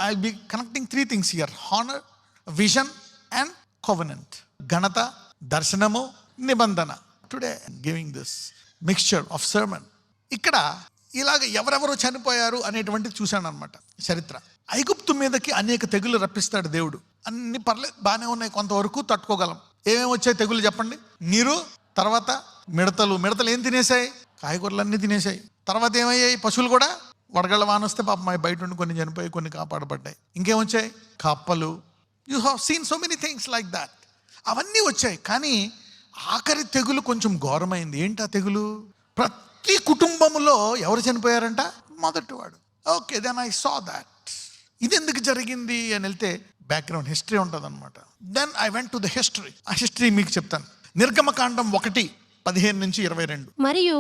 I'll be connecting three things here: honor, vision and covenant. ఘనత, దర్శనము, నిబంధన. Today I'm giving this mixture of sermon. ఇక్కడ ఇలాగ ఎవరెవరు చనిపోయారు అనేటువంటిది చూశాను అనమాట చరిత్ర. ఐగుప్తు మీదకి అనేక తెగులు రప్పిస్తాడు దేవుడు. అన్ని పర్లేదు, బాగానే ఉన్నాయి, కొంతవరకు తట్టుకోగలం. ఏమేమి వచ్చాయి తెగులు చెప్పండి? నీరు, తర్వాత మిడతలు ఏం తినేసాయి? కాయగూరలన్నీ తినేసాయి. తర్వాత ఏమయ్యాయి? పశువులు కూడా వడగళ్ళ వాన వస్తే పాపం బయట ఉండి కొన్ని చనిపోయి, కొన్ని కాపాడబడ్డాయి. ఇంకేమొచ్చాయి? కప్పలు. You have seen so many things like that. అవన్నీ వచ్చాయి. కానీ ఆఖరి తెగులు కొంచెం ఘోరమైంది. ఏంటి ఆ తెగులు? ప్రతి కుటుంబంలో ఎవరు చనిపోయారంట? మొదటివాడు. Okay, then I saw that. ఇది ఎందుకు జరిగింది అని వెళ్తే బ్యాక్గ్రౌండ్ హిస్టరీ ఉంటుంది అనమాట. Then I went to the history. ఆ హిస్టరీ మీకు చెప్తాను. నిర్గమకాండం 1:15-22. మరియు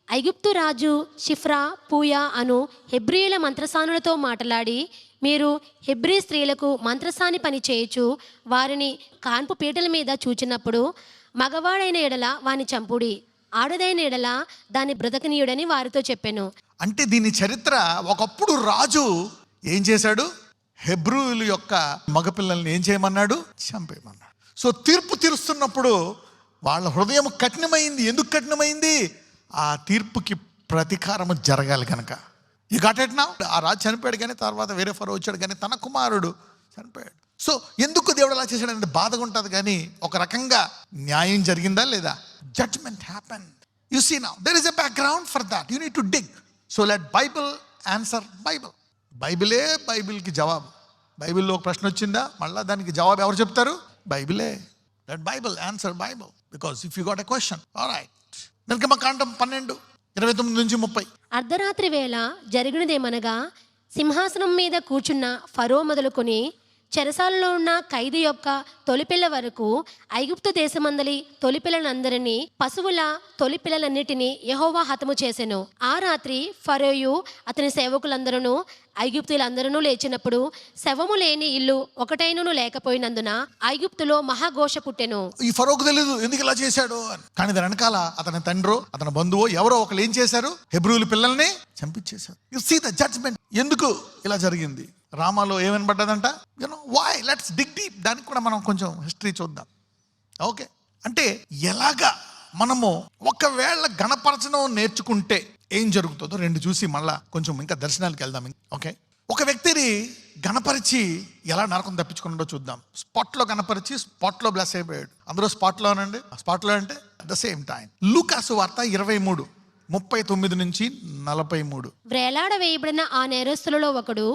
ఐగుప్తు రాజు షిఫ్రా పూయా అను హెబ్రీయుల మంత్రసానులతో మాట్లాడి, మీరు హెబ్రీ స్త్రీలకు మంత్రసాని పని చేయొచ్చు, వారిని కాన్పు పీటల మీద చూచినప్పుడు మగవాడైన ఎడల వాని చంపుడి, ఆడదైన ఎడల దాని బ్రతకనీయుడని వారితో చెప్పాను. అంటే దీని చరిత్ర, ఒకప్పుడు రాజు ఏం చేశాడు? హెబ్రూల యొక్క మగపిల్లల్ని ఏం చేయమన్నాడు? చంపేయమన్నాడు. సో తీర్పు తీరుస్తున్నప్పుడు వాళ్ళ హృదయం కఠినమైంది. ఎందుకు కఠినమైంది? ఆ తీర్పుకి ప్రతీకారము జరగాలి కనుక. ఈ ఘటన, ఆ రాజు చనిపోయాడు, కానీ తర్వాత వేరే ఫరో వచ్చాడు, కానీ తన కుమారుడు చనిపోయాడు. సో ఎందుకు దేవుడు అలా చేశాడంటే బాధగా ఉంటుంది, కానీ ఒక రకంగా న్యాయం జరిగిందా లేదా? Judgement happen. You see now there is a background for that. You need to dig. So let Bible answer Bible. బైబిల్కి జవాబు. బైబిల్లో ఒక ప్రశ్న వచ్చిందా, మళ్ళీ దానికి జవాబు ఎవరు చెప్తారు? బైబిలే. Let Bible answer Bible, because if you got a question. Alright. నిర్గమకాండం 12:29-30. అర్ధరాత్రి వేళ జరిగినదేమనగా, సింహాసనం మీద కూర్చున్న ఫరో మొదలుకొని చెరసాలలో ఉన్న ఖైదీ యొక్క తొలిపిల్ల వరకు ఐగుప్తు దేశమందలి తొలిపిల్లలందరినీ, పశువుల తొలిపిల్లలన్నిటినీ యెహోవా హతము చేసెను. ఆ రాత్రి ఫరోయు అతని సేవకులందరూ ఐగుప్తులందరూ లేచినప్పుడు శవము లేని ఇల్లు ఒకటైనను లేకపోయినందున ఐగుప్తులో మహాఘోష పుట్టెను. ఈ ఫరోకు తెలియదు ఎందుకు ఇలా చేశాడు అని. కానీ దాని వెనకాల అతని తండ్రో, అతని బంధువో ఎవరో ఒకరు ఏం చేశారు? హెబ్రూల పిల్లల్ని చంపించేశారు. You see the judgement. ఎందుకు ఇలా జరిగింది? రామాలో ఏమని పడ్డదంట? వై? Let's dig deep. దానికి కూడా మనం కొంచెం హిస్టరీ చూద్దాం. ఓకే, అంటే ఎలాగా మనము ఒకవేళ గణపరచడం నేర్చుకుంటే ఏం జరుగుతుందో రెండు చూసి మళ్ళా కొంచెం ఇంకా దర్శనాలకు వెళ్దాం. ఓకే, ఒక వ్యక్తిని గణపరిచి ఎలా నరకం తప్పించుకున్నాడో చూద్దాం. స్పాట్లో గణపరిచి స్పాట్లో బ్లెస్ అయిపోయాడు. అందరూ స్పాట్లోనండి. స్పాట్లో అంటే అట్ ద సేమ్ టైం. లూకాసు వార్త 23:39-43. వ్రేలాడ వేయబడిన ఆ నేరస్తులలో ఒకడు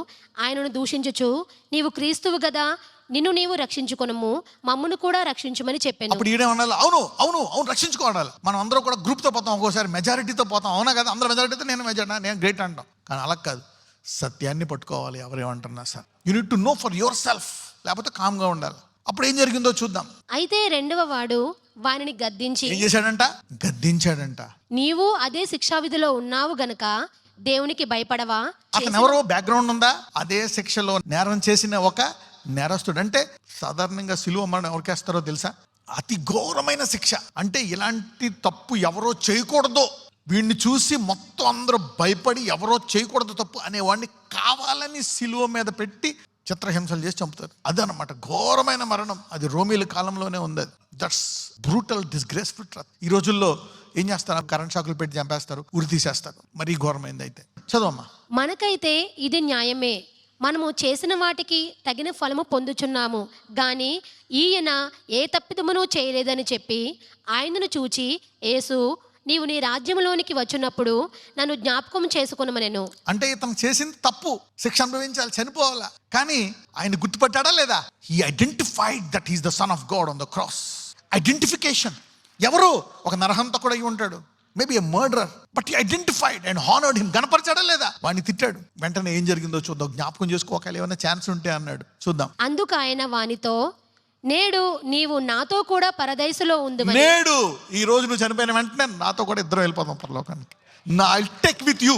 ఆయనను దూషించుచు, నీవు క్రీస్తువు గదా, నిన్ను నీవు రక్షించుకొనుము, మమ్మును కూడా రక్షించుమని చెప్పాను. అప్పుడు ఈడేమన్నా? అవును అవును అవును రక్షించుకోవాలి. మనం అందరూ కూడా గ్రూప్తో పోతాం, ఒక్కోసారి మెజారిటీతో పోతాం. అవునా కదా? అందరూ మెజారిటీతో నేను గ్రేట్ అంటాం. కానీ అలా కాదు. సత్యాన్ని పట్టుకోవాలి. ఎవరేమంటున్నా sir, you need to know for yourself. లేకపోతే కామ్గా ఉండాలి. అప్పుడు ఏం జరిగిందో చూద్దాం. అయితే రెండవ వాడు వానిని గద్దించి ఏం చేశాడంట? గద్దించాడంట. నీవు అదే శిక్షావిధిలో ఉన్నావు గనక దేవునికి భయపడవా? అతను ఎవరో బ్యాక్గ్రౌండ్ ఉందా? అదే శిక్షలో నేరం చేసిన ఒక నేరస్తుడు. అంటే సాధారణంగా సిలువ మరణం ఎవరికేస్తారో తెలుసా? అతి ఘోరమైన శిక్ష. అంటే ఇలాంటి తప్పు ఎవరో చేయకూడదు, వీడిని చూసి మొత్తం అందరూ భయపడి ఎవరో చేయకూడదు తప్పు అనేవాడిని కావాలని సిలువ మీద పెట్టి చిత్రహింసలు చేసి చంపుతారు. అదనమాట ఘోరమైన మరణం. అది రోమీల కాలంలోనే ఉంది. That's brutal, disgraceful truth. ఈ రోజుల్లో ఏం చేస్తారు? కరెంట్ షాకులు పెట్టి చంపేస్తారు, ఉరి తీసేస్తారు. మరీ ఘోరమైంది. అయితే చదవమ్మా. మనకైతే ఇది న్యాయమే, మనము చేసిన వాటికి తగిన ఫలము పొందుచున్నాము గాని ఈయన ఏ తప్పిదమును చేయలేదని చెప్పి ఆయనను చూచి, యేసు నీవు నీ రాజ్యంలోనికి వచ్చినప్పుడు నన్ను జ్ఞాపకం చేసుకొనుమనెను. అంటే ఇతను చేసింది తప్పు, శిక్ష అనుభవించాలి, చనిపోవాలా. కానీ ఆయన గుర్తుపట్టాడా లేదా? He identified that he's the son of God on the cross. Identification. ఎవరు? ఒక నరహంతకుడు అయి ఉంటాడు, maybe a murderer, but he identified and honoured him. గణపరచాడా లేదా? వాడిని తిట్టాడు. వెంటనే ఏం జరిగిందో చూద్దాం. జ్ఞాపకం చేసుకోవాలి, ఏమైనా ఛాన్స్ ఉంటే అన్నాడు. చూద్దాం. అందుకు ఆయన వానితో, నేడు నీవు నాతో కూడా పరదైసులో ఉందుమని. నేడు, ఈ రోజు నువ్వు చనిపోయిన వెంటనే నాతో కూడా ఇద్దరు వెళ్ళిపోతాం పరలోకానికి. I'll take with you.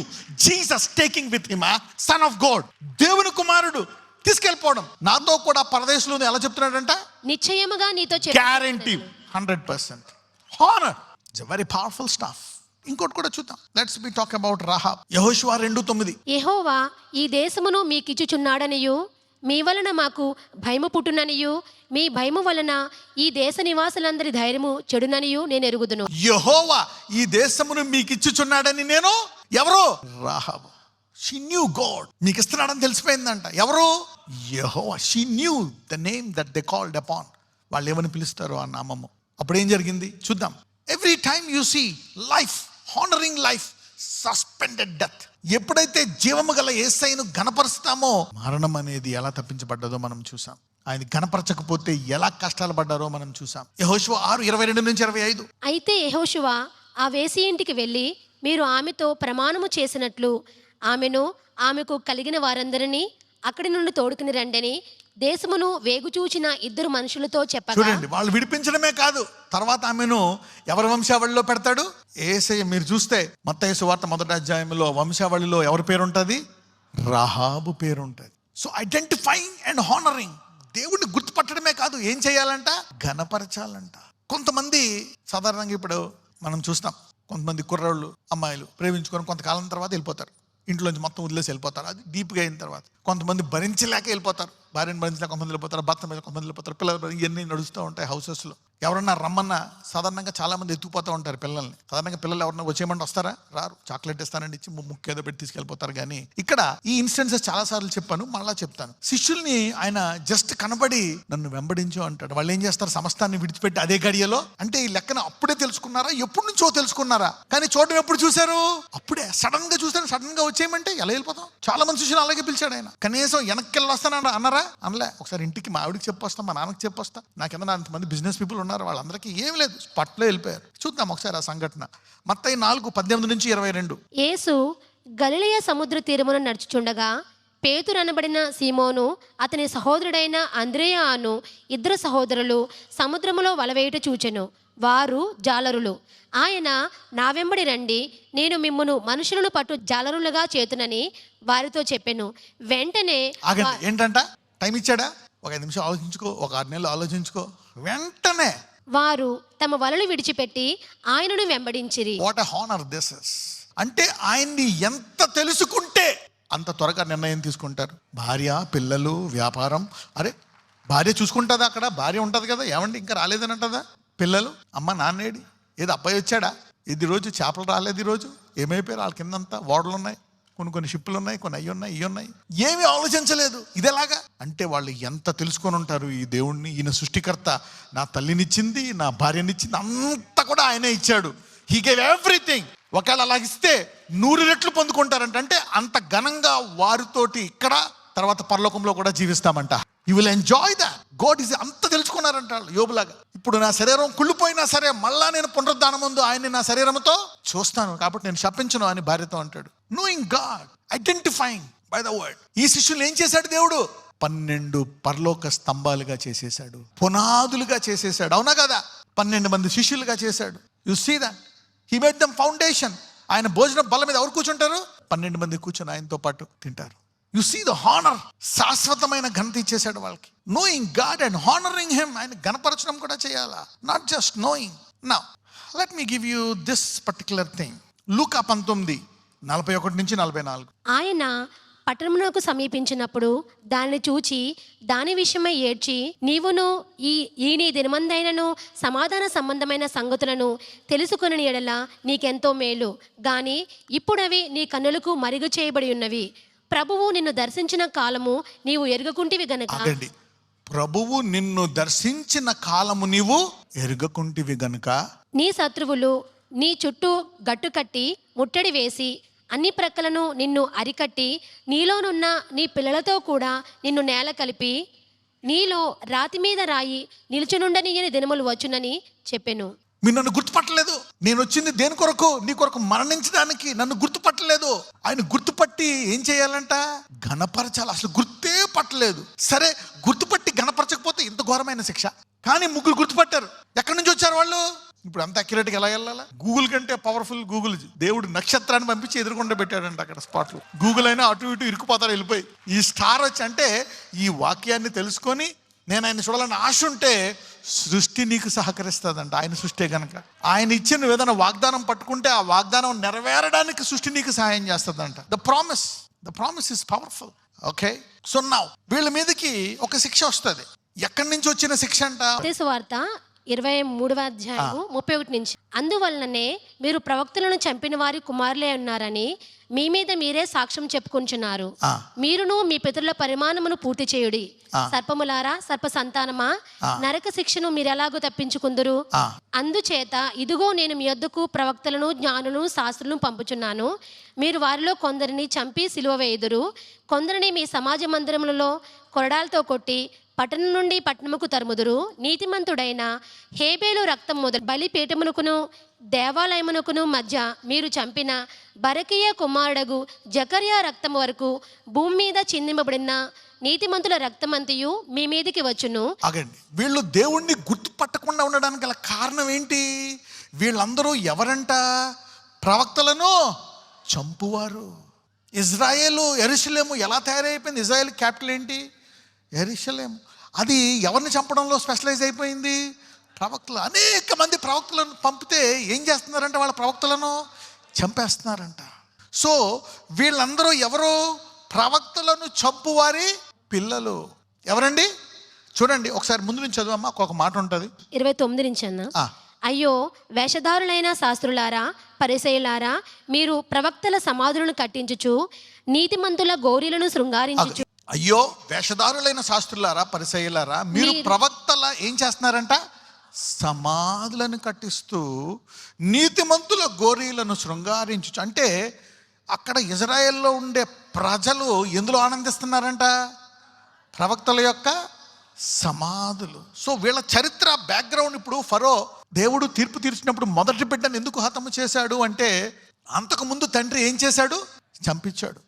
Jesus taking with him, sun of God, దేవుని కుమారుడు తీసుకెళ్ళిపోవడం. నాతో కూడా పరదేశంలో ఎలా చెప్తున్నాడంట? నిశ్చయముగా నీతో guarantee 100%. Honour. It's very powerful stuff. ఇంకోటి కూడా చూద్దాం. Let's be talk about Rahab. యెహోషువ 2:9. యెహోవా ఈ దేశమును మీకిచ్చుచున్నాడనియు మీ వలన మాకు భయము పుట్టుననియు మీ భయము వలన ఈ దేశ నివాసులందరి ధైర్యము చెడుననియు నేను ఎరుగుదును. యెహోవా ఈ దేశమును మీకు ఇచ్చుచున్నాడని నేను ఎవరు? రాహాబు. She knew God. మీకు ఇస్తున్నాడని తెలిసిపోయిందంట. ఎవరు? యెహోవా. She knew the name that they called upon. వాళ్ళు ఏమని పిలుస్తారో ఆ నామము. అప్పుడు ఏం జరిగింది చూద్దాం. Every time you see life, honouring life, suspended death. ఎప్పుడైతే జీవము గల యేసయ్యను గణపరుస్తామో మరణం అనేది ఎలా తప్పించబడ్డదో మనం చూసాం. ఆయన గణపరచకపోతే ఎలా కష్టాలు పడ్డారో మనం చూసాం. యెహోషువ 6:22-25. అయితే యెహోషువ ఆ వేసి ఇంటికి వెళ్ళి మీరు ఆమెతో ప్రమాణము చేసినట్లు ఆమెను ఆమెకు కలిగిన వారందరినీ అక్కడి నుండి తోడుకుని రండని దేశమును వేగుచూచిన 2 మనుషులతో చెప్పగా. చూడండి, వాళ్ళు విడిపించడమే కాదు, తర్వాత ఆమెను ఎవరి వంశావళిలో పెడతాడు? యేసయ్య. మీరు చూస్తే మత్తయి సువార్త 1వ అధ్యాయంలో వంశావళిలో ఎవరి పేరు ఉంటుంది? రాహాబు పేరు ఉంటుంది. So identifying and honouring. దేవుడిని గుర్తుపట్టడమే కాదు, ఏం చేయాలంట? ఘనపరచాలంట. కొంతమంది సాధారణంగా ఇప్పుడు మనం చూస్తాం, కొంతమంది కుర్రోళ్ళు అమ్మాయిలు ప్రేమించుకొని కొంతకాలం తర్వాత వెళ్ళిపోతారు. ఇంట్లోంచి మొత్తం వదిలేసి వెళ్ళిపోతారు. అది డీప్గా అయిన తర్వాత. కొంతమంది భరించలేక వెళ్ళిపోతారు. భార్యను భరించలేక కొంతమంది వెళ్ళిపోతారు, భర్త మీద కొంతమంది వెళ్ళిపోతారు, పిల్లలు ఇవన్నీ నడుస్తూ ఉంటాయి హౌసెస్లో. ఎవరన్నా రమ్మన్నా సాధారణంగా చాలా మంది ఎత్తుకుపోతూ ఉంటారు పిల్లల్ని. సాధారణంగా పిల్లలు ఎవరన్నా వచ్చేయమంటే వస్తారా? రారు. చాక్లెట్ ఇస్తానని ఇచ్చి ముక్కు ఏదో పెట్టి తీసుకెళ్ళిపోతారు. కానీ ఇక్కడ ఈ ఇన్స్టెన్సెస్ చాలా సార్లు చెప్పాను, మళ్ళా చెప్తాను. శిష్యుల్ని ఆయన జస్ట్ కనబడి నన్ను వెంబడించు అంటాడు. వాళ్ళు ఏం చేస్తారు? సమస్తాన్ని విడిచిపెట్టి అదే గడియలో. అంటే ఈ లెక్కన అప్పుడే తెలుసుకున్నారా? ఎప్పటి నుంచో తెలుసుకున్నారా? కానీ చూడడం ఎప్పుడు చూశారు? అప్పుడే. సడన్ గా చూసారు, సడన్ గా వచ్చేయమంటే ఎలా వెళ్ళిపోతాం? చాలా మంది శిష్యులు అలాగే పిలిచాడు ఆయన. కనీసం వెనక్కి వెళ్ళొస్తాను అన్నారా? అనలే. ఒకసారి ఇంటికి మా ఆవిడికి చెప్పొస్తా, మా నాన్నకి చెప్పొస్తా, నాకేమన్నా అంతమంది బిజినెస్ పీపుల్ ఉన్నారు, వాళ్ళందరికీ ఏం లేదు, పట్లో వెళ్ళిపోయారు. చూద్దాం ఒకసారి ఆ సంఘటన. మత్తయి 4:18-22. యేసు గలిలయ సముద్ర తీరమున నడుచుచుండగా పేతురు అనబడిన సీమోను అతని సహోదరుడైన అంద్రేయ అను 2 సహోదరులు సముద్రములో వలవేయుట చూచెను. వారు జాలరులు. ఆయన నా వెంబడి రండి, నేను మిమ్మును మనుషులను పట్టు జాలరులుగా చేతునని వారితో చెప్పెను. వెంటనే ఆగండి. ఏంటంట? టైం ఇచ్చాడా? ఒక 5 నిమిషాలు ఆలోచించుకో, ఒక 6 నెలలు ఆలోచించుకో. వెంటనే వారు తమ వలలు విడిచిపెట్టి ఆయనను వెంబడించిరి. What a honour this is. అంటే ఆయన్ని ఎంత తెలుసుకుంటే అంత త్వరగా నిర్ణయం తీసుకుంటారు. భార్య, పిల్లలు, వ్యాపారం. అరే భార్య చూసుకుంటుందా? అక్కడ భార్య ఉంటుంది కదా, ఏమండి ఇంకా రాలేదని అంటుందా? పిల్లలు, అమ్మ నాన్నేడి, ఏది అబ్బాయి వచ్చాడా? ఇది రోజు చేపలు రాలేదు, ఈరోజు ఏమైపోయారు? వాళ్ళ కిందంతా ఓడలు ఉన్నాయి, కొన్ని షిప్పులు ఉన్నాయి, కొన్ని అయ్యి ఉన్నాయి, ఇవి ఉన్నాయి. ఏమీ ఆలోచించలేదు. ఇదేలాగా అంటే వాళ్ళు ఎంత తెలుసుకొని ఉంటారు ఈ దేవుణ్ణి. ఈయన సృష్టికర్త. నా తల్లినిచ్చింది, నా భార్యనిచ్చింది, అంతా కూడా ఆయనే ఇచ్చాడు. He gave everything. ఒకవేళ అలాగిస్తే 100 రెట్లు పొందుకుంటారంట. అంటే అంత ఘనంగా వారితోటి ఇక్కడ తర్వాత పరలోకంలో కూడా జీవిస్తామంట. You will enjoy that. God is అంత తెలుసుకున్నారంట యోబులాగా. ఇప్పుడు నా శరీరం కుళ్ళిపోయినా సరే మళ్ళా నేను పునరుద్ధానం ముందు ఆయన్ని నా శరీరంతో చూస్తాను, కాబట్టి నేను శపించను అని భార్యతో అంటాడు. Knowing God, identifying by the word. ఈ శిష్యులు ఏం చేశాడు దేవుడు? 12 పరలోక స్తంభాలుగా చేసేశాడు, పునాదులుగా చేసేశాడు. అవునా కదా? 12 మంది శిష్యులుగా చేశాడు. You see that. He made them foundation. ఆయన భోజనం బల్ల మీద ఎవరు కూర్చుంటారు? 12 మంది కూర్చొని ఆయనతో పాటు తింటారు. You see the honour. శాశ్వతమైన ఘనత ఇచ్చేశాడు వాళ్ళకి. Knowing God and honouring him. ఆయన ఘనపరచడం కూడా చేయాలా, not just knowing. Now let me give you this particular thing. లూకా 19:41-44. ఆయన పట్టణమునకు సమీపించినప్పుడు దానిని చూచి దాని విషయమై ఏడ్చి, నీవును ఈ నీ దినమందైనను సమాధాన సంబంధమైన సంగతులను తెలుసుకొనిన ఎడల నీకెంతో మేలు. గాని ఇప్పుడవి నీ కన్నులకు మరుగు చేయబడి ఉన్నవి. ప్రభువు నిన్ను దర్శించిన కాలము నీవు ఎరుగకుంటివి గనక. ప్రభువు నిన్ను దర్శించిన కాలము నీవు ఎరుగకుంటివి గనుక నీ శత్రువులు నీ చుట్టూ గట్టు కట్టి ముట్టడి వేసి అన్ని ప్రక్కలను నిన్ను అరికట్టి నీలోనున్న నీ పిల్లలతో కూడా నిన్ను నేల కలిపి నీలో రాతి మీద రాయి నిలుచునుండనీయని దినములు వచ్చునని చెప్పెను. మీరు నన్ను గుర్తుపట్టలేదు. నేను వచ్చింది దేని కొరకు? నీ కొరకు మరణించడానికి. నన్ను గుర్తుపట్టలేదు. ఆయన గుర్తుపట్టి ఏం చేయాలంట? ఘనపరచాలి. అసలు గుర్తే పట్టలేదు. సరే, గుర్తుపట్టి ఘనపరచకపోతే ఇంత ఘోరమైన శిక్ష. కానీ 3 గుర్తుపట్టారు. ఎక్కడి నుంచి వచ్చారు వాళ్ళు? ఇప్పుడు అంత అక్యురేట్గా ఎలా వెళ్ళాలా? గూగుల్ కంటే పవర్ఫుల్ గూగుల్. దేవుడు నక్షత్రాన్ని పంపించి ఎదురుకుండా పెట్టాడంట అక్కడ స్పాట్లు. గూగుల్ అయినా అటు ఇటు ఇరుకుపోతారు, వెళ్ళిపోయి. ఈ స్టార్ వచ్చి అంటే ఈ వాక్యాన్ని తెలుసుకొని నేను ఆయన చూడాలని ఆశ ఉంటే సృష్టి నీకు సహకరిస్తుందంట. ఆయన సృష్టి కనుక ఆయన ఇచ్చిన ఏదైనా వాగ్దానం పట్టుకుంటే ఆ వాగ్దానం నెరవేరడానికి సృష్టి నీకు సహాయం చేస్తుందంట. The promise is powerful. Okay, so now వీళ్ళ మీదకి ఒక శిక్ష వస్తుంది. ఎక్కడి నుంచి వచ్చిన శిక్ష అంట? మత్తయి సువార్త 23వ అధ్యాయము 31 నుంచి. అందువలననే మీరు ప్రవక్తలను చంపిన వారి కుమారులే ఉన్నారని మీ మీద మీరే సాక్ష్యం చెప్పుకుంటున్నారు. మీరును మీ పితరుల పరిమాణమును పూర్తి చేయుడి. సర్పములారా, సర్ప సంతానమా, నరక శిక్షను మీరు ఎలాగో తప్పించుకుందురు. అందుచేత ఇదిగో నేను మీ యొద్దకు ప్రవక్తలను, జ్ఞానులను, శాస్త్రులను పంపుచున్నాను. మీరు వారిలో కొందరిని చంపి సిలువ వేయుదురు, కొందరిని మీ సమాజ మందిరములలో కొరడాలతో కొట్టి పట్టణం నుండి పట్టణముకు తరుముదురు. నీతిమంతుడైన హేబేలు రక్తం మొదలు బలిపీఠమునకును దేవాలయమునకును మధ్య మీరు చంపిన బరకీయ కుమారుడగు జకర్యా రక్తం వరకు భూమి మీద చిందింపబడిన నీతిమంతుల రక్తమంతయు మీ మీదకి వచ్చును. ఆగండి, వీళ్ళు దేవుణ్ణి గుర్తుపట్టకుండా ఉండడానికి గల కారణం ఏంటి? వీళ్ళందరూ ఎవరంట? ప్రవక్తలను చంపువారు. ఇజ్రాయేలు, యెరూషలేము ఎలా తయారైపోయింది? ఇజ్రాయేల్ క్యాపిటల్ ఏంటి? యెరూషలేము. అది ఎవరిని చంపడంలో స్పెషలైజ్ అయిపోయింది? ప్రవక్తలు. అనేక మంది ప్రవక్తలను పంపితే ఏం చేస్తున్నారంట? వాళ్ళ ప్రవక్తలను చంపేస్తున్నారంట. సో వీళ్ళందరూ ఎవరు? ప్రవక్తలను చంపువారి పిల్లలు. ఎవరండి? చూడండి ఒకసారి ముందు నుంచి చదువమ్మా, ఒక మాట ఉంటుంది 29 నుంచి అన్న. అయ్యో వేషధారులైన శాస్త్రులారా, పరిసయ్యులారా, మీరు ప్రవక్తల సమాధులను కట్టించుచు నీతిమంతుల గోరీలను శృంగారించుచు. అయ్యో వేషధారులైన శాస్త్రులారా, పరిసయ్యులారా, మీరు ప్రవక్తల ఏం చేస్తున్నారంట? సమాధులను కట్టిస్తూ నీతిమంతుల గోరీలను శృంగారించు. అంటే అక్కడ ఇజ్రాయెల్లో ఉండే ప్రజలు ఎందులో ఆనందిస్తున్నారంట? ప్రవక్తల యొక్క సమాధులు. సో వీళ్ళ చరిత్ర బ్యాక్గ్రౌండ్. ఇప్పుడు ఫరో దేవుడు తీర్పు తీర్చినప్పుడు మొదటి బిడ్డను ఎందుకు హతము చేశాడు అంటే, అంతకుముందు తండ్రి ఏం చేశాడు? చంపించాడు.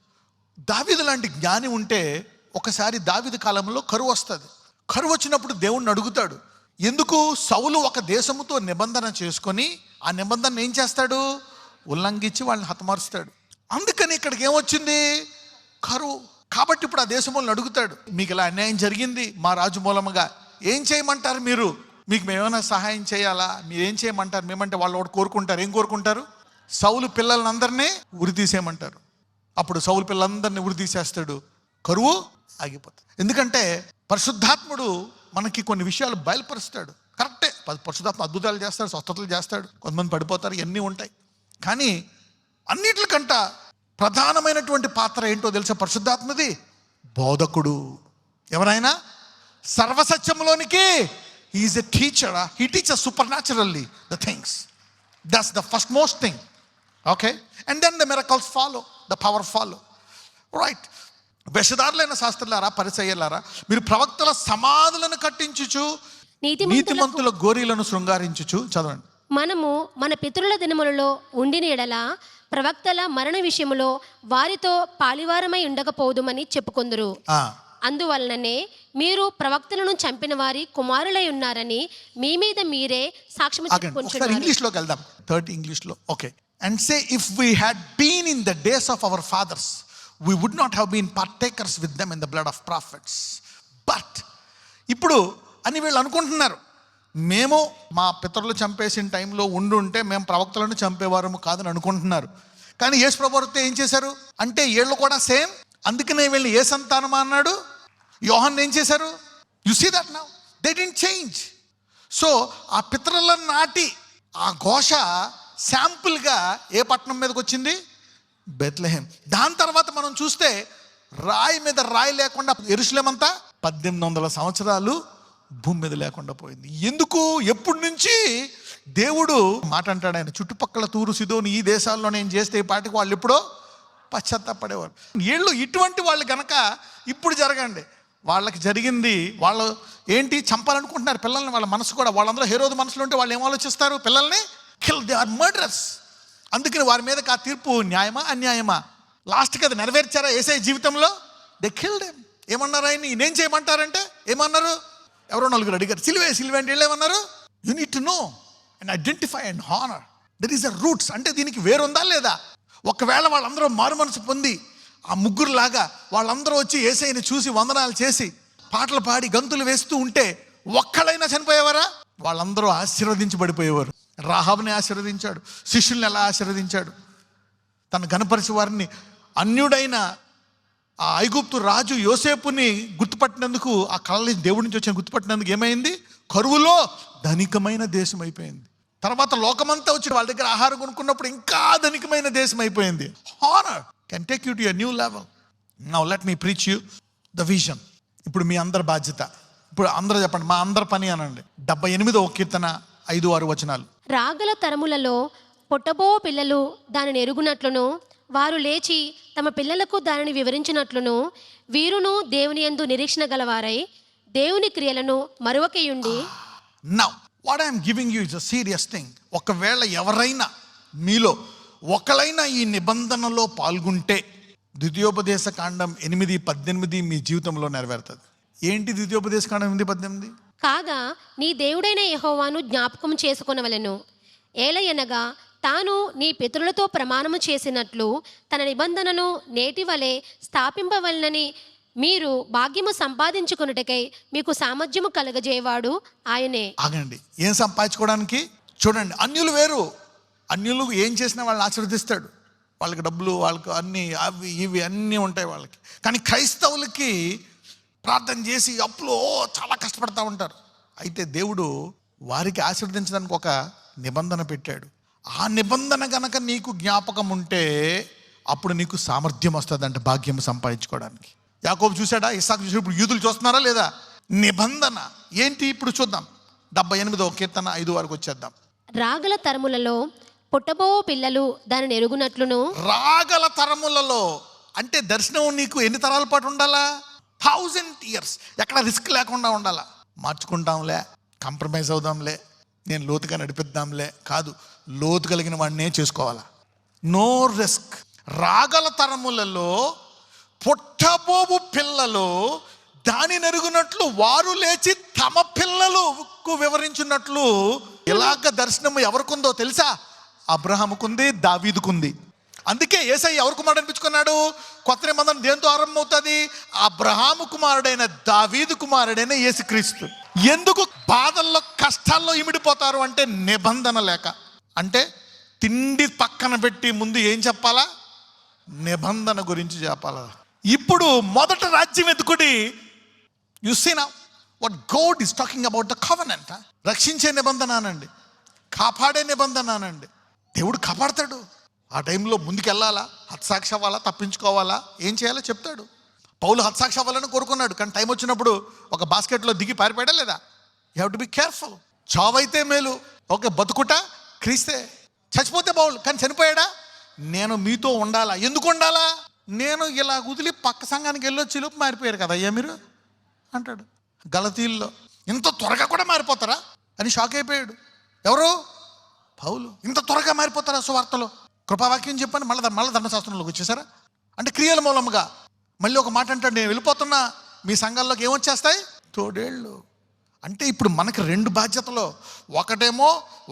దావీదు లాంటి జ్ఞాని ఉంటే ఒకసారి దావీదు కాలంలో కరువు వస్తుంది. కరువు వచ్చినప్పుడు దేవుణ్ణి అడుగుతాడు. ఎందుకు? సౌలు ఒక దేశముతో నిబంధన చేసుకొని ఆ నిబంధన ఏం చేస్తాడు? ఉల్లంఘించి వాళ్ళని హతమారుస్తాడు. అందుకని ఇక్కడికి ఏమొచ్చింది? కరువు. కాబట్టి ఇప్పుడు ఆ దేశం వాళ్ళని అడుగుతాడు, మీకు ఇలా అన్యాయం జరిగింది మా రాజు మూలముగా, ఏం చేయమంటారు మీరు? మీకు మేమైనా సహాయం చేయాలా? మీరు ఏం చేయమంటారు? మేమంటే వాళ్ళు ఒకటి కోరుకుంటారు. ఏం కోరుకుంటారు? సౌలు పిల్లలందరినీ ఉరి తీసేయమంటారు. అప్పుడు సౌలు పిల్లలందరినీ ఉరి తీసేస్తాడు, కరువు ఆగిపోతుంది. ఎందుకంటే పరిశుద్ధాత్ముడు మనకి కొన్ని విషయాలు బయలుపరుస్తాడు. కరెక్టే, పరిశుద్ధాత్మ అద్భుతాలు చేస్తాడు, స్వస్థతలు చేస్తాడు, కొంతమంది పడిపోతారు, ఇవన్నీ ఉంటాయి. కానీ అన్నిటికంట ప్రధానమైనటువంటి పాత్ర ఏంటో తెలుసా? పరిశుద్ధాత్మది బోధకుడు. ఎవరైనా సర్వసత్యంలోనికి is a teacher. He teacher supernaturally the things. That's the first most thing. Okay, and then the miracles follow, the power follow. Right. వేషధారులైన శాస్త్రులారా, పరిసయ్యులారా, మీరు ప్రవక్తల సమాధులను కట్టించుచు నీతిమంతుల గోరీలను శృంగారించుచు. చదవండి. మనము మన పితరుల దినములలో ఉండిన ఎడల ప్రవక్తల మరణ విషయములో వారితో పాలివారమై ఉండకపోదుమని చెప్పుకొందురు. అందువలననే మీరు ప్రవక్తలను చంపిన వారి కుమారులై ఉన్నారని మీ మీద మీరే సాక్ష్యం చెప్పుకొంటున్నారు. ఇంగ్లీష్లోకి వెళ్దాం, థర్డ్ ఇంగ్లీష్లో. Okay. And say if we had been in the days of our fathers we would not have been partakers with them in the blood of prophets. But ఇప్పుడు అని వీళ్ళు అనుకుంటున్నారు, మేము మా పితరులు చంపేసిన టైంలో ఉండుంటే మేము ప్రవక్తలను చంపేవారము కాదని అనుకుంటున్నారు. కానీ యేసు ప్రభువు ఏం చేశారు అంటే, వీళ్ళు కూడా సేమ్. అందుకనే వీళ్ళు ఏ సంతానమా అన్నాడు. యోహాన్ ఏం చేశారు? You see that now they didn't change. So ఆ పితరుల నాటి ఆ ఘోష శాంపుల్గా ఏ పట్టణం మీదకి వచ్చింది? బెత్లెహేం. దాని తర్వాత మనం చూస్తే రాయి మీద రాయి లేకుండా యెరూషలేం అంతా 1800 సంవత్సరాలు భూమి మీద లేకుండా పోయింది. ఎందుకు? ఎప్పటి నుంచి దేవుడు మాట అంటాడు ఆయన, చుట్టుపక్కల తూరు సిదోను ఈ దేశాల్లో నేను చేస్తే ఈ పాటికి వాళ్ళు ఎప్పుడో పశ్చాత్తాపడేవారు. వీళ్ళు ఇటువంటి వాళ్ళు గనక ఇప్పుడు జరగండి, వాళ్ళకి జరిగింది. వాళ్ళు ఏంటి? చంపాలనుకుంటున్నారు పిల్లల్ని. వాళ్ళ మనసు కూడా, వాళ్ళందరూ హేరోదు మనసులో ఉంటే వాళ్ళు ఏం ఆలోచిస్తారు? పిల్లల్ని కిల్, దే ఆర్ మర్డరర్స్. అందుకని వారి మీదకి ఆ తీర్పు న్యాయమా అన్యాయమా? లాస్ట్కి అది నెరవేర్చారా యేసయ్య జీవితంలో? They killed him. ఏమన్నారు ఆయన? నేనేం చేయమంటారంటే ఏమన్నారు? ఎవరో నలుగురు అడిగారు, సిలువే సిలువే అంటే. వీళ్ళు ఏమన్నారు? You need to no and identify and honour. That is the roots. అంటే దీనికి వేరుందా లేదా? ఒకవేళ వాళ్ళందరూ మారు మనసు పొంది ఆ ముగ్గురు లాగా వాళ్ళందరూ వచ్చి యేసయ్యని చూసి వందనాలు చేసి పాటలు పాడి గంతులు వేస్తూ ఉంటే ఒక్కళ్ళైనా చనిపోయేవారా? వాళ్ళందరూ ఆశీర్వదించబడిపోయేవారు. రాహాబుని ఆశీర్వదించాడు, శిష్యుల్ని ఎలా ఆశీర్వదించాడు, తను గణపరిచి వారిని అన్యుడైన ఆ ఐగుప్తు రాజు యోసేపుని గుర్తుపట్టినందుకు, ఆ కళ దేవుడి నుంచి వచ్చిన గుర్తుపట్టినందుకు ఏమైంది? కరువులో ధనికమైన దేశం అయిపోయింది. తర్వాత లోకమంతా వచ్చి వాళ్ళ దగ్గర ఆహారం కొనుక్కున్నప్పుడు ఇంకా ధనికమైన దేశం అయిపోయింది. Honour can take you to a new level. Now let me preach you the vision. ఇప్పుడు మీ అందరి బాధ్యత. ఇప్పుడు అందరూ చెప్పండి, మా అందరి పని అనండి. 78వ కీర్తన 5-6 వచనాలు. రాగల తరములలో పుట్టబో పిల్లలు దానిని ఎరుగునట్లును, వారు లేచి తమ పిల్లలకు దానిని వివరించినట్లును, వీరును దేవుని యందు నిరీక్షణ గలవారై దేవుని క్రియలను మరువకయుండి. Now what I'm giving you is a serious thing. ఒకవేళ ఎవరైనా మీలో ఒకరైనా ఈ నిబంధనలో పాల్గొంటే ద్వితీయోపదేశ కాండం 8:18 మీ జీవితంలో నెరవేరుతుంది. ఏంటి ద్వితీయోపదేశ కాండం 8:18? కాగా నీ దేవుడైన యెహోవాను జ్ఞాపకం చేసుకొనవలెను. ఏలయనగా తాను నీ పితరులతో ప్రమాణము చేసినట్లు తన నిబంధనను నేటి వలె స్థాపింపవలనని మీరు భాగ్యము సంపాదించుకొనుటకై మీకు సామర్థ్యము కలగజేవాడు ఆయనే. ఆగండి, ఏం సంపాదించుకోవడానికి? చూడండి, అన్యులు వేరు. అన్యులు ఏం చేసినా వాళ్ళని ఆశీర్వదిస్తాడు. వాళ్ళకి డబ్బులు, వాళ్ళకి అన్ని అవి ఇవి అన్నీ ఉంటాయి వాళ్ళకి. కానీ క్రైస్తవులకి ప్రార్థన చేసి అప్పులో చాలా కష్టపడతా ఉంటారు. అయితే దేవుడు వారికి ఆశీర్వదించడానికి ఒక నిబంధన పెట్టాడు. ఆ నిబంధన గనక నీకు జ్ఞాపకం ఉంటే అప్పుడు నీకు సామర్థ్యం వస్తుందంట భాగ్యం సంపాదించుకోవడానికి. యాకోబు చూశాడా, ఇస్సాకు చూసాడు. ఇప్పుడు యూదులు చూస్తున్నారా లేదా? నిబంధన ఏంటి ఇప్పుడు చూద్దాం. 78వ కీర్తన 5 వరకు వచ్చేద్దాం. రాగల తరములలో పుట్టబో పిల్లలు దానిని ఎరుగునట్లును. రాగల తరములలో అంటే దర్శనం నీకు ఎన్ని తరాల పాటు ఉండాలా? 1000 years. ఎక్కడ రిస్క్ లేకుండా ఉండాలా. మార్చుకుంటాంలే, కాంప్రమైజ్ అవుదాంలే, నేను లోతుగా నడిపిద్దాంలే కాదు, లోతు కలిగిన వాడినే చేసుకోవాలా. No risk. రాగల తరములలో పుట్టబోవు పిల్లలు దాని నెరుగునట్లు వారు లేచి తమ పిల్లలకు వివరించినట్లు. ఇలాగ దర్శనం ఎవరికుందో తెలుసా? అబ్రహాముకుంది, దావీదుకుంది. అందుకే యేసయ్య ఎవరు కుమారుడు అనిపించుకున్నాడు? కొత్త నిబంధన దేంతో ఆరంభమవుతుంది? అబ్రహాము కుమారుడైన దావీదు కుమారుడైన యేసుక్రీస్తు. ఎందుకు బాధల్లో కష్టాల్లో ఇమిడిపోతారు అంటే నిబంధన లేక. అంటే తిండి పక్కన పెట్టి ముందు ఏం చెప్పాలా? నిబంధన గురించి చెప్పాలా. ఇప్పుడు మొదట రాజ్యం ఎత్తుకుడి. You see now what God is talking about the covenant. రక్షించే నిబంధన అనండి, కాపాడే నిబంధన అనండి. దేవుడు కాపాడతాడు. ఆ టైంలో ముందుకెళ్ళాలా, హత్సాక్షి అవ్వాలా, తప్పించుకోవాలా, ఏం చేయాలో చెప్తాడు. పౌలు హత్సాక్షి అవ్వాలని కోరుకున్నాడు. కానీ టైం వచ్చినప్పుడు ఒక బాస్కెట్లో దిగి పారిపోయడా లేదా? You have to be careful. చావైతే మేలు, ఓకే, బతుకుట క్రీస్తే. చచ్చిపోతే పౌలు, కానీ చనిపోయాడా? నేను మీతో ఉండాలా. ఎందుకు ఉండాలా? నేను ఇలా కుదిలి పక్క సంఘానికి వెళ్ళొచ్చి లోపు మారిపోయారు కదా అయ్యా మీరు అంటాడు. గలతీల్లో ఇంత త్వరగా కూడా మారిపోతారా అని షాక్ అయిపోయాడు. ఎవరు? పౌలు. ఇంత త్వరగా మారిపోతారా సువార్తలో? కృపావాక్యం చెప్పండి, మళ్ళీ ధర్మశాస్త్రంలోకి వచ్చేసారా అంటే క్రియల మూలముగా. మళ్ళీ ఒక మాట అంటాడు, నేను వెళ్ళిపోతున్నా, మీ సంఘాల్లోకి ఏమొచ్చేస్తాయి? తోడేళ్ళు. అంటే ఇప్పుడు మనకి 2 బాధ్యతలు. ఒకటేమో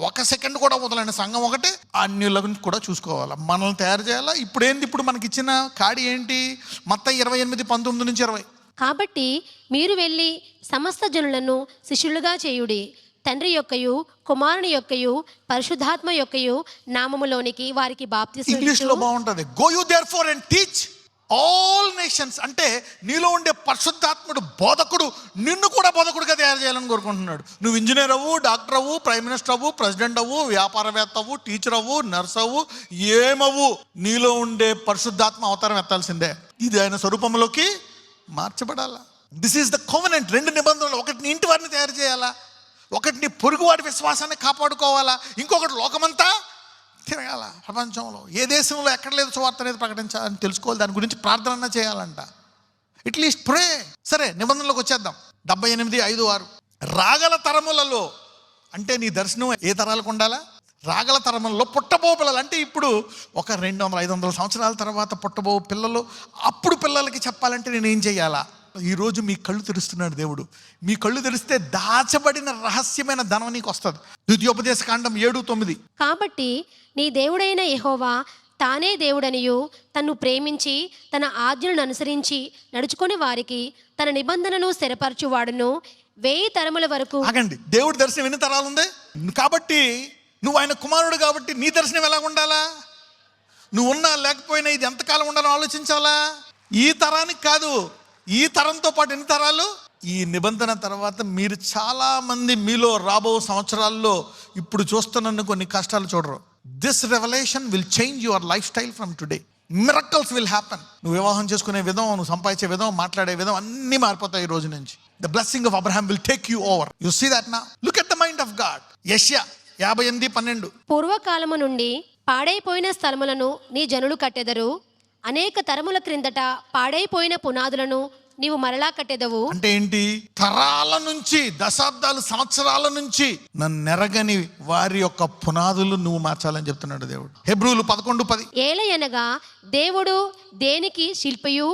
1 సెకండ్ కూడా వదలని సంఘం ఒకటి, అన్యులను కూడా చూసుకోవాలా, మనల్ని తయారు చేయాలా. ఇప్పుడు ఏంది? ఇప్పుడు మనకి ఇచ్చిన కాడి ఏంటి? మత్తయి 28:19-20. కాబట్టి మీరు వెళ్ళి సమస్త జనులను శిష్యులుగా చేయుడి. తండ్రి యొక్కయు కుమారుని యొక్కయు పరిశుద్ధాత్మ యొక్కయు నామములోనికి వారికి బాప్తిస్మం. ఇంగ్లీష్లో బాగుంటుంది, go you therefore and teach all nations. అంటే నీలో ఉండే పరిశుద్ధాత్ముడు బోధకుడు నిన్ను కూడా బోధకుడిగా తయారు చేయాలని కోరుకుంటున్నాడు. నువ్వు ఇంజనీర్ అవ్వు, డాక్టర్ అవ్వు, ప్రైమ్ మినిస్టర్ అవ్వు, ప్రెసిడెంట్ అవ్వు, వ్యాపారవేత్త అవ్వు, టీచర్ అవ్వు, నర్స్ అవ్వు, ఏమవ్వు, నీలో ఉండే పరిశుద్ధాత్మ అవతారం ఎత్తాల్సిందే. ఇది ఆయన స్వరూపంలోకి మార్చబడాలా. This is the covenant. 2 నిబంధనలు. ఒకటి నీ ఇంటి వారిని తయారు చేయాలా, ఒకటి నీ పొరుగువాడి విశ్వాసాన్ని కాపాడుకోవాలా, ఇంకొకటి లోకమంతా తిరగాల. ప్రపంచంలో ఏ దేశంలో ఎక్కడ లేదు సువార్త అనేది ప్రకటించాలని తెలుసుకోవాలి. దాని గురించి ప్రార్థన చేయాలంట. అట్లీస్ట్ ప్రే. సరే, నిబంధనలోకి వచ్చేద్దాం. 78:5-6. రాగల తరములలో అంటే నీ దర్శనం ఏ తరాలకు ఉండాలా? రాగల తరములలో పుట్టబో పిల్లలు అంటే ఇప్పుడు ఒక 200-500 సంవత్సరాల తర్వాత పుట్టబో పిల్లలు. అప్పుడు పిల్లలకి చెప్పాలంటే నేను ఏం చేయాలా? ఈరోజు మీ కళ్ళు తెరుస్తున్నాడు దేవుడు. మీ కళ్ళు తెరిస్తే దాచబడిన రహస్యమైన ధనం నీకు వస్తుంది. ద్వితీయోపదేశ కాండం 7:9. కాబట్టి నీ దేవుడైన యెహోవా తానే దేవుడనియు తన్ను ప్రేమించి తన ఆజ్ఞలను అనుసరించి నడుచుకుని వారికి తన నిబంధనను స్థిరపరచువాడును 1000 తరముల వరకు. ఆగండి, దేవుడి దర్శనం ఎన్ని తరాలు ఉంది? కాబట్టి నువ్వు ఆయన కుమారుడు కాబట్టి నీ దర్శనం ఎలా ఉండాలా? నువ్వు ఉన్నా లేకపోయినా ఇది ఎంతకాలం ఉండాలో ఆలోచించాలా. ఈ తరానికి కాదు, ఈ తరంతో పాటు ఎన్ని తరాలు? ఈ నిబంధన తర్వాత మీరు చాలా మంది మీలో రాబో సంవత్సరాల్లో ఇప్పుడు చూస్తున్న కొన్ని కష్టాలు చూడరు. This revolution will change your life style from today. Miracles will happen. నువ్వు వివాహం చేసుకునే విధం, నువ్వు సంపాదించే విధం, మాట్లాడే విధం అన్నీ మారిపోతాయి ఈ రోజు నుంచి. The blessing of Abraham will take you over. You see that now. Look at the mind of God. యెషయా 58:12. పూర్వకాలము నుండి పాడైపోయిన స్థలములను నీ జనులు కట్టెదరు, అనేక తరముల క్రిందట పాడైపోయిన పునాదులను నీవు మరలా కట్టెదవు. అంటే ఏంటి? తరాల నుంచి, దశాబ్దాలు, సంవత్సరాల నుంచి నన్నెరగని వారి యొక్క పునాదులు నువ్వు మార్చాలని చెప్తున్నాడు దేవుడు. హెబ్రూలు 11:10. ఏలయనగా దేవుడు దేనికి శిల్పియు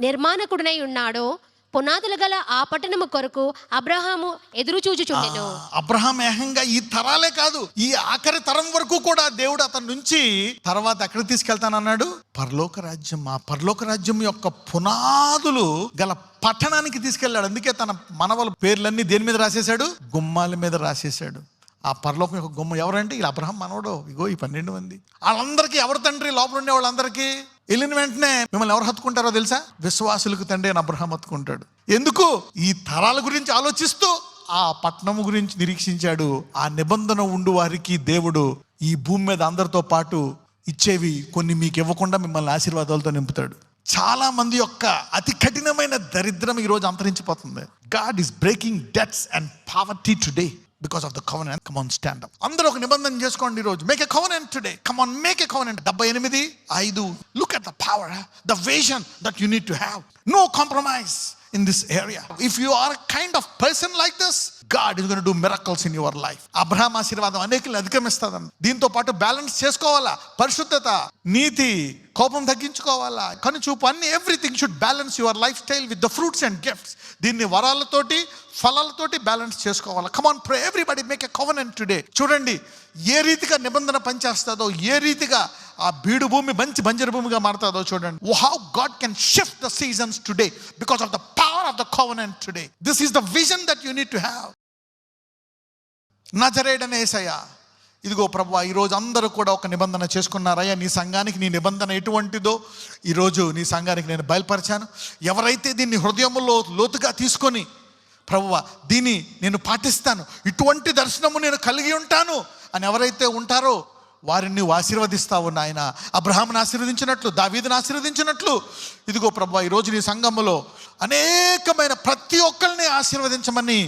నిర్మాణకుడునై ఉన్నాడో పునాదులు గల ఆ పట్టణము కొరకు అబ్రహాము ఎదురు చూచుచుండెను. అబ్రహాం ఏకంగా ఈ తరాలే కాదు, ఈ ఆఖరి తరం వరకు కూడా దేవుడు అతని నుంచి తర్వాత ఎక్కడ తీసుకెళ్తానన్నాడు? పరలోక రాజ్యం. ఆ పరలోక రాజ్యం యొక్క పునాదులు గల పట్టణానికి తీసుకెళ్ళాడు. అందుకే తన మనవల పేర్లన్నీ దేని మీద రాసేశాడు? గుమ్మాల మీద రాసేశాడు. ఆ పరలోకం యొక్క గుమ్మ ఎవరంటే ఇలా అబ్రహాం మనవడు. ఇగో ఈ 12 మంది, వాళ్ళందరికీ ఎవరు తండ్రి? లోపల ఉండే వాళ్ళందరికీ. వెళ్ళిన వెంటనే మిమ్మల్ని ఎవరు హత్తుకుంటారో తెలుసా? విశ్వాసులకు తండ్రి అని అబ్రహాం హత్తుకుంటాడు. ఎందుకు? ఈ తరాల గురించి ఆలోచిస్తూ ఆ పట్టణం గురించి నిరీక్షించాడు. ఆ నిబంధన ఉండు వారికి దేవుడు ఈ భూమి మీద అందరితో పాటు ఇచ్చేవి కొన్ని మీకు ఇవ్వకుండా మిమ్మల్ని ఆశీర్వాదాలతో నింపుతాడు. చాలా మంది యొక్క అతి కఠినమైన దరిద్రం ఈరోజు అంతరించిపోతుంది. God is breaking debts and poverty today because of the covenant. Come on, stand up. అందరూ ఒక నిబంధన చేసుకోండి ఈ రోజు. Make a covenant today. Come on, make a covenant. 78:5. Look at the power, the vision that you need to have. No compromise in this area. If you are a kind of person like this, God is going to do miracles in your life. Abraham ఆశీర్వాదం అనేకులను అధిగమిస్తాదన్న. దీంతో పాటు balance చేసుకోవాలా. పరిశుద్ధత, నీతి, కోపం తగ్గించుకోవాలా, కనుచూపు, అన్ని everything should balance your lifestyle with the fruits and gifts. దీన్ని వరాలతోటి, ఫలాలతోటి బ్యాలెన్స్ చేసుకోవాలా. Come on, pray everybody, make a covenant today. చూడండి ఏ రీతిగా నిబంధన పనిచేస్తుందో, ఏ రీతిగా ఆ బీడు భూమి మంచి బంజరు భూమిగా మారుతుందో చూడండి. How God can shift the seasons today because of the power of the covenant today. This is the vision that you need to have. నజరేయుడైన యేసయ్యా, ఇదిగో ప్రభువా, ఈరోజు అందరూ కూడా ఒక నిబంధన చేసుకున్నారయ్యా. నీ సంఘానికి నీ నిబంధన ఎటువంటిదో ఈరోజు నీ సంఘానికి నేను బయలుపరిచాను. ఎవరైతే దీన్ని హృదయంలో లోతుగా తీసుకొని ప్రభువా దీన్ని నేను పాటిస్తాను, ఇటువంటి దర్శనము నేను కలిగి ఉంటాను అని ఎవరైతే ఉంటారో వారిని నువ్వు ఆశీర్వదిస్తావు నాయన. అబ్రహామును ఆశీర్వదించినట్లు, దావీదును ఆశీర్వదించినట్లు ఇదిగో ప్రభువా ఈరోజు నీ సంఘములో అనేకమైన ప్రతి ఒక్కరిని ఆశీర్వదించమని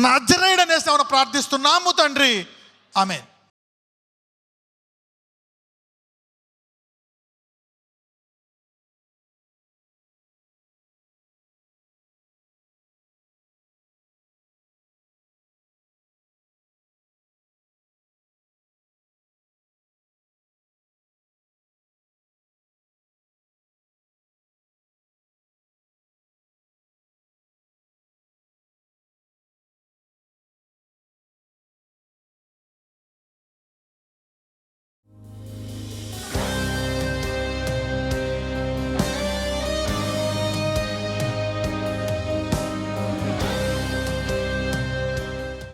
నజరేయుడనే నామమున ప్రార్థిస్తున్నాము తండ్రి. ఆమేన్.